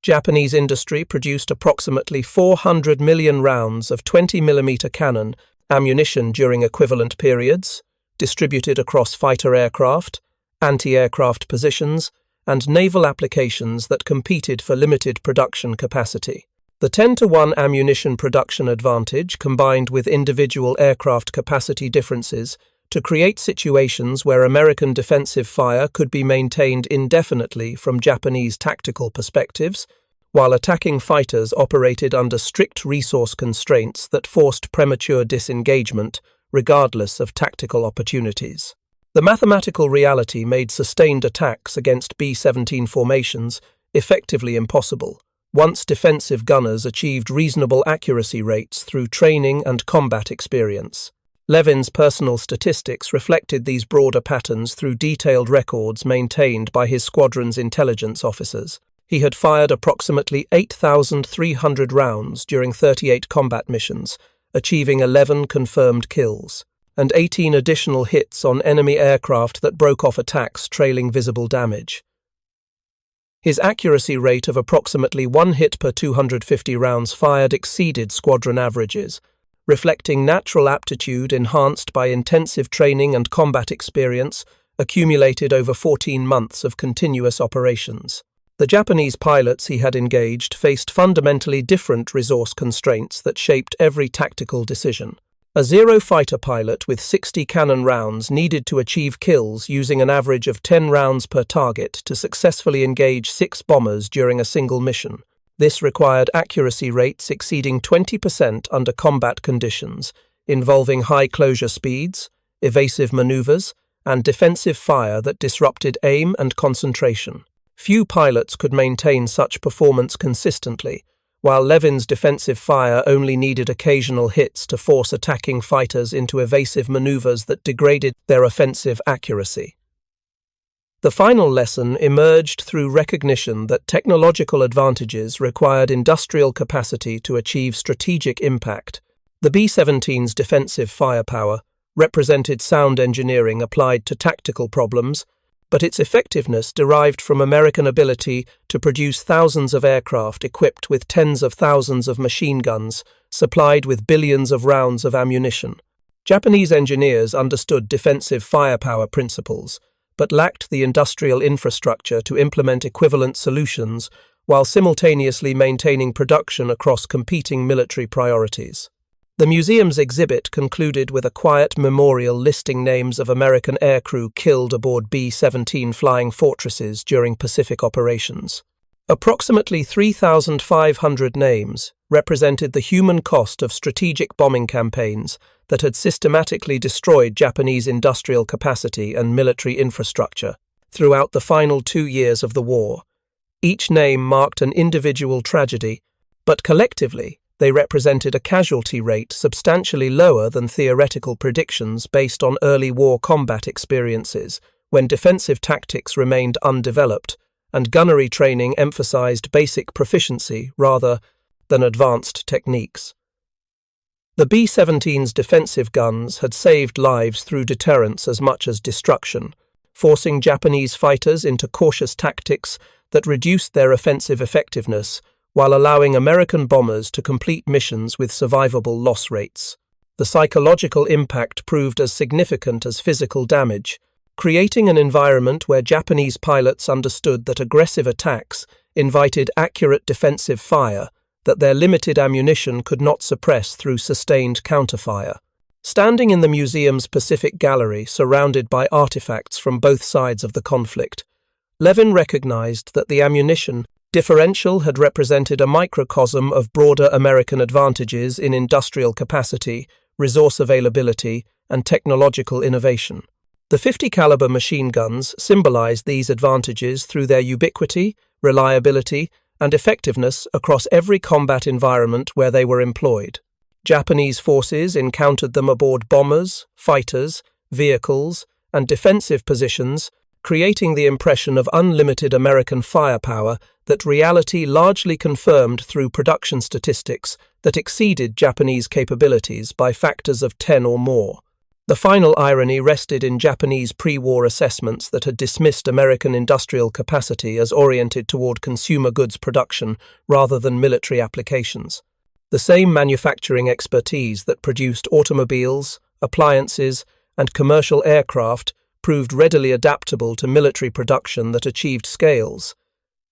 Japanese industry produced approximately 400 million rounds of 20mm cannon ammunition during equivalent periods, distributed across fighter aircraft, anti-aircraft positions, and naval applications that competed for limited production capacity. The 10-to-1 ammunition production advantage combined with individual aircraft capacity differences to create situations where American defensive fire could be maintained indefinitely from Japanese tactical perspectives, while attacking fighters operated under strict resource constraints that forced premature disengagement, regardless of tactical opportunities. The mathematical reality made sustained attacks against B-17 formations effectively impossible, once defensive gunners achieved reasonable accuracy rates through training and combat experience. Levin's personal statistics reflected these broader patterns through detailed records maintained by his squadron's intelligence officers. He had fired approximately 8,300 rounds during 38 combat missions, achieving 11 confirmed kills, and 18 additional hits on enemy aircraft that broke off attacks trailing visible damage. His accuracy rate of approximately 1 hit per 250 rounds fired exceeded squadron averages, reflecting natural aptitude enhanced by intensive training and combat experience accumulated over 14 months of continuous operations. The Japanese pilots he had engaged faced fundamentally different resource constraints that shaped every tactical decision. A Zero fighter pilot with 60 cannon rounds needed to achieve kills using an average of 10 rounds per target to successfully engage 6 bombers during a single mission. This required accuracy rates exceeding 20% under combat conditions, involving high closure speeds, evasive maneuvers, and defensive fire that disrupted aim and concentration. Few pilots could maintain such performance consistently, while Levin's defensive fire only needed occasional hits to force attacking fighters into evasive maneuvers that degraded their offensive accuracy. The final lesson emerged through recognition that technological advantages required industrial capacity to achieve strategic impact. The B-17's defensive firepower represented sound engineering applied to tactical problems, but its effectiveness derived from American ability to produce thousands of aircraft equipped with tens of thousands of machine guns, supplied with billions of rounds of ammunition. Japanese engineers understood defensive firepower principles, but lacked the industrial infrastructure to implement equivalent solutions while simultaneously maintaining production across competing military priorities. The museum's exhibit concluded with a quiet memorial listing names of American aircrew killed aboard B-17 flying fortresses during Pacific operations. Approximately 3,500 names represented the human cost of strategic bombing campaigns that had systematically destroyed Japanese industrial capacity and military infrastructure throughout the final 2 years of the war. Each name marked an individual tragedy, but collectively they represented a casualty rate substantially lower than theoretical predictions based on early war combat experiences, when defensive tactics remained undeveloped and gunnery training emphasized basic proficiency rather than advanced techniques. The B-17's defensive guns had saved lives through deterrence as much as destruction, forcing Japanese fighters into cautious tactics that reduced their offensive effectiveness while allowing American bombers to complete missions with survivable loss rates. The psychological impact proved as significant as physical damage, creating an environment where Japanese pilots understood that aggressive attacks invited accurate defensive fire that their limited ammunition could not suppress through sustained counterfire. Standing in the museum's Pacific Gallery, surrounded by artifacts from both sides of the conflict, Levin recognized that the ammunition differential had represented a microcosm of broader American advantages in industrial capacity, resource availability, and technological innovation. The 50-caliber machine guns symbolized these advantages through their ubiquity, reliability, and effectiveness across every combat environment where they were employed. Japanese forces encountered them aboard bombers, fighters, vehicles, and defensive positions, creating the impression of unlimited American firepower that reality largely confirmed through production statistics that exceeded Japanese capabilities by factors of 10 or more. The final irony rested in Japanese pre-war assessments that had dismissed American industrial capacity as oriented toward consumer goods production rather than military applications. The same manufacturing expertise that produced automobiles, appliances, and commercial aircraft proved readily adaptable to military production that achieved scales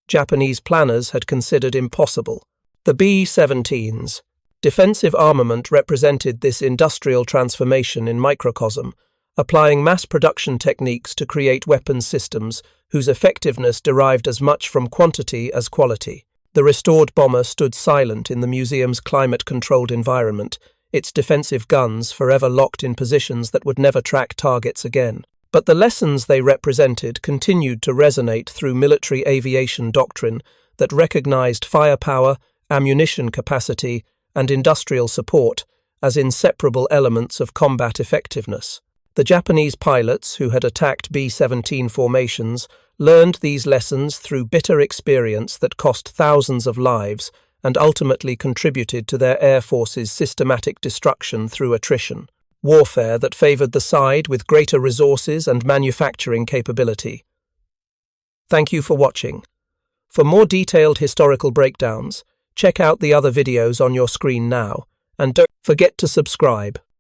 Japanese planners had considered impossible. The B-17s, defensive armament, represented this industrial transformation in microcosm, applying mass production techniques to create weapons systems whose effectiveness derived as much from quantity as quality. The restored bomber stood silent in the museum's climate-controlled environment, its defensive guns forever locked in positions that would never track targets again. But the lessons they represented continued to resonate through military aviation doctrine that recognized firepower, ammunition capacity, and industrial support as inseparable elements of combat effectiveness. The Japanese pilots who had attacked B-17 formations learned these lessons through bitter experience that cost thousands of lives and ultimately contributed to their air force's systematic destruction through attrition. Warfare that favored the side with greater resources and manufacturing capability. Thank you for watching. For more detailed historical breakdowns, check out the other videos on your screen now, and don't forget to subscribe.